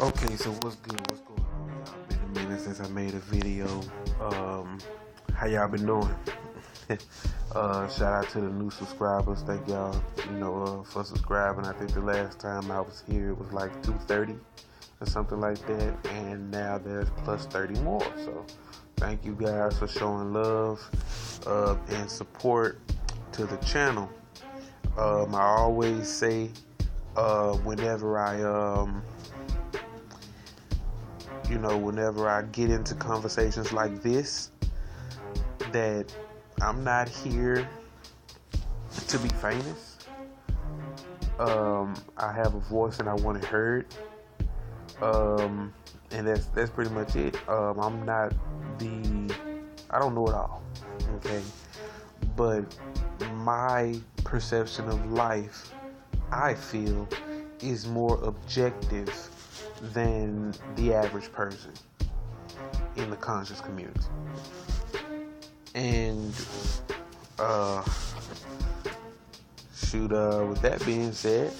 Okay, so what's good? What's going on, y'all? Been a minute since I made a video. How y'all been doing? Shout out to the new subscribers. Thank y'all, for subscribing. I think the last time I was here it was like 230 or something like that, and now there's plus 30 more. So thank you guys for showing love and support to the channel. I always say whenever I get into conversations like this, that I'm not here to be famous. I have a voice and I want it heard. And that's pretty much it. I don't know it all. Okay. But my perception of life, I feel, is more objective than the average person in the conscious community. And with that being said,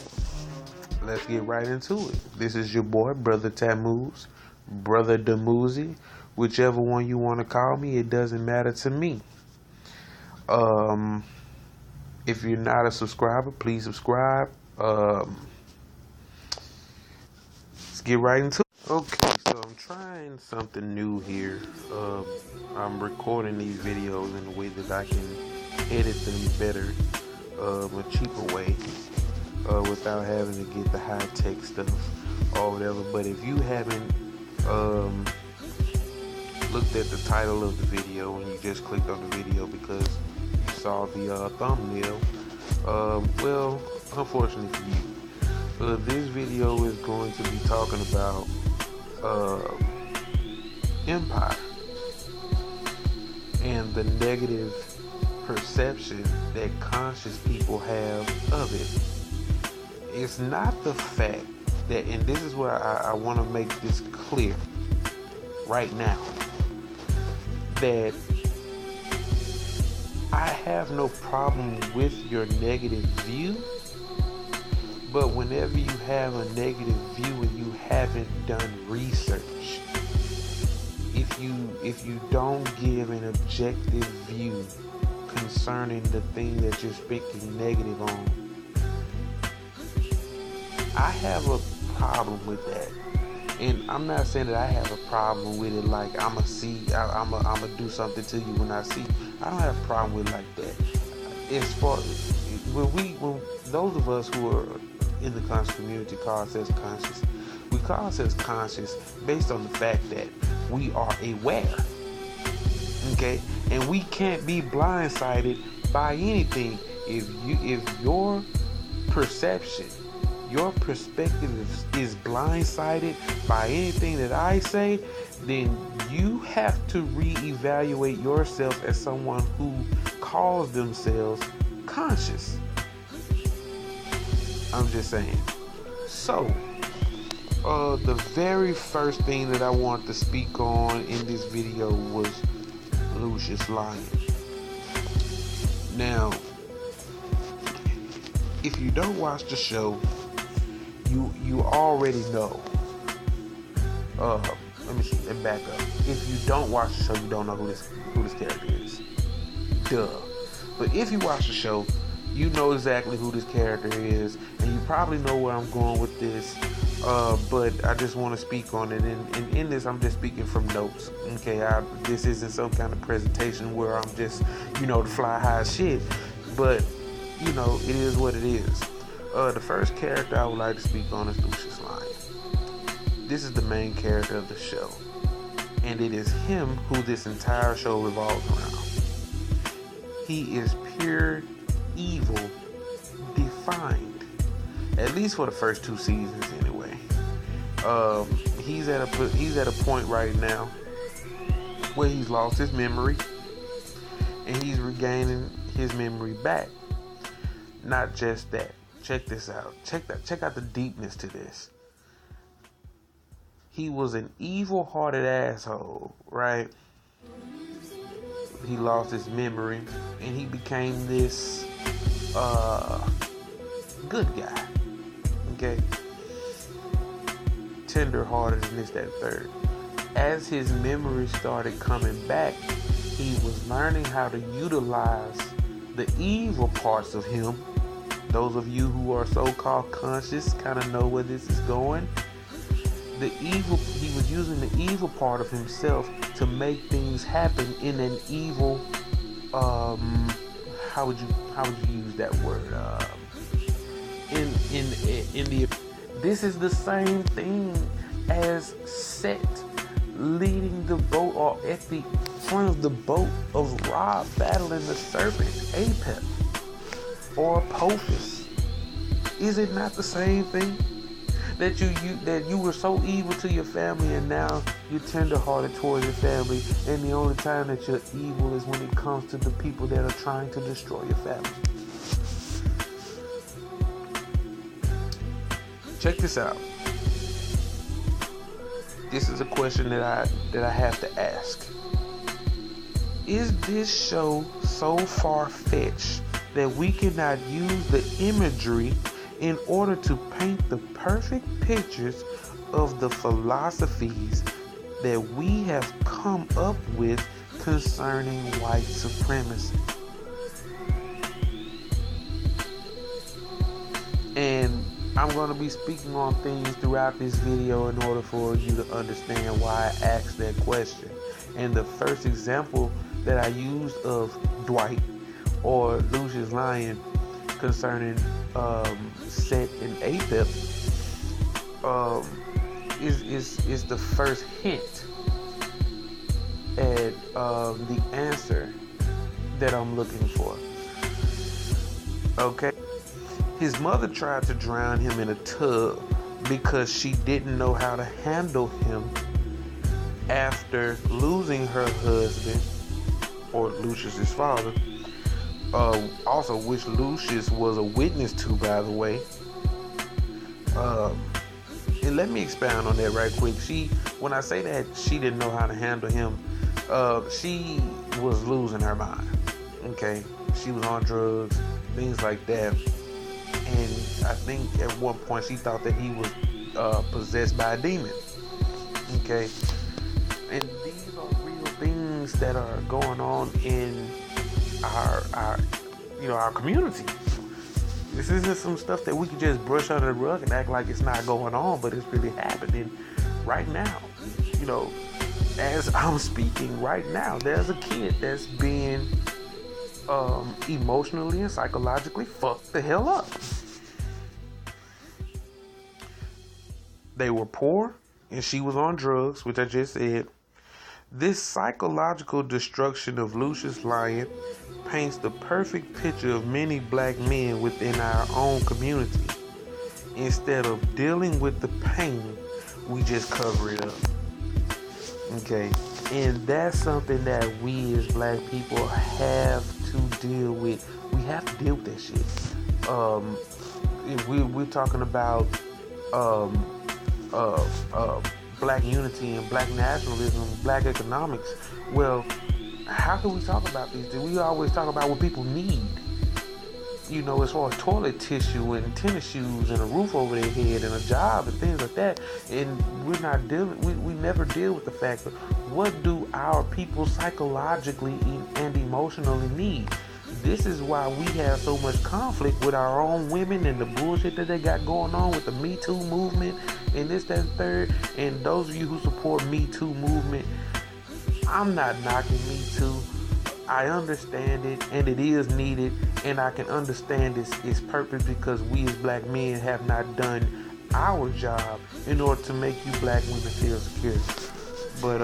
let's get right into it. This is your boy, Brother Tammuz, Brother Damuzi, whichever one you want to call me, it doesn't matter to me. If you're not a subscriber, please subscribe. Let's get right into it. Okay, so I'm trying something new here. I'm recording these videos in a way that I can edit them better, a cheaper way, without having to get the high-tech stuff or whatever. But if you haven't looked at the title of the video and you just clicked on the video because you saw the thumbnail, well, unfortunately for you, this video is going to be talking about empire and the negative perception that conscious people have of it. It's not the fact that, and this is where I want to make this clear right now, that I have no problem with your negative view, but whenever you have a negative view and you haven't done research, if you don't give an objective view concerning the thing that you're speaking negative on, I have a problem with that. And I'm not saying that I have a problem with it like I'm gonna do something to you when I see you. I don't have a problem with it like that. As far when those of us who are in the conscious community call ourselves conscious, we call ourselves conscious based on the fact that we are aware. Okay? And we can't be blindsided by anything. If your perception, your perspective is blindsided by anything that I say, then you have to reevaluate yourself as someone who calls themselves conscious. I'm just saying. So, the very first thing that I want to speak on in this video was Lucious Lyon. Now, if you don't watch the show, you already know. Let me see. Let me back up. If you don't watch the show, you don't know who this character is. Duh. But if you watch the show, you know exactly who this character is, and you probably know where I'm going with this. But I just want to speak on it, and in this, I'm just speaking from notes. Okay, this isn't some kind of presentation where I'm just, the fly high shit. But it is what it is. The first character I would like to speak on is Lucious Lyon. This is the main character of the show, and it is him who this entire show revolves around. He is pure evil defined, at least for the first 2 seasons anyway. He's at a point right now where he's lost his memory and he's regaining his memory back. Not just that. Check this out. Check out the deepness to this. He was an evil-hearted asshole, right? He lost his memory and he became this good guy. Okay. tender-hearted and this, that, and third. As his memories started coming back, he was learning how to utilize the evil parts of him. Those of you who are so-called conscious kind of know where this is going. He was using the evil part of himself to make things happen in an evil, how would you use that word? This is the same thing as Set leading the boat, or at the front of the boat of Ra battling the serpent Apep or Apophis. Is it not the same thing? That you were so evil to your family, and now you're tender-hearted towards your family, and the only time that you're evil is when it comes to the people that are trying to destroy your family. Check this out. This is a question that I have to ask. Is this show so far-fetched that we cannot use the imagery in order to paint the perfect pictures of the philosophies that we have come up with concerning white supremacy? And I'm going to be speaking on things throughout this video in order for you to understand why I asked that question. And the first example that I used of Dwight or Lucious Lyon concerning Set and Apep is the first hint at the answer that I'm looking for. Okay. His mother tried to drown him in a tub because she didn't know how to handle him after losing her husband, or Lucious's father, also which Lucious was a witness to, by the way. And let me expound on that right quick. When I say that she didn't know how to handle him, she was losing her mind. Okay, she was on drugs, things like that. And I think at one point she thought that he was possessed by a demon. Okay, and these are real things that are going on in our community. This isn't some stuff that we can just brush under the rug and act like it's not going on, but it's really happening right now. As I'm speaking right now, there's a kid that's being emotionally and psychologically fucked the hell up. They were poor and she was on drugs, which I just said. This psychological destruction of Lucious Lyon paints the perfect picture of many black men within our own community. Instead of dealing with the pain, we just cover it up. Okay, and that's something that we as black people have to deal with. We have to deal with that shit. We're talking about black unity and black nationalism, black economics. Well, how can we talk about these things? We always talk about what people need. As far as toilet tissue and tennis shoes and a roof over their head and a job and things like that. And we never deal with the fact of what do our people psychologically and emotionally need. This is why we have so much conflict with our own women and the bullshit that they got going on with the Me Too movement and this, that, and third. And those of you who support Me Too movement, I'm not knocking Me Too. I understand it, and it is needed, and I can understand its purpose because we as black men have not done our job in order to make you black women feel secure. But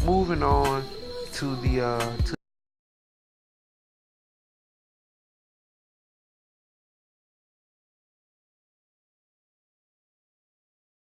moving on to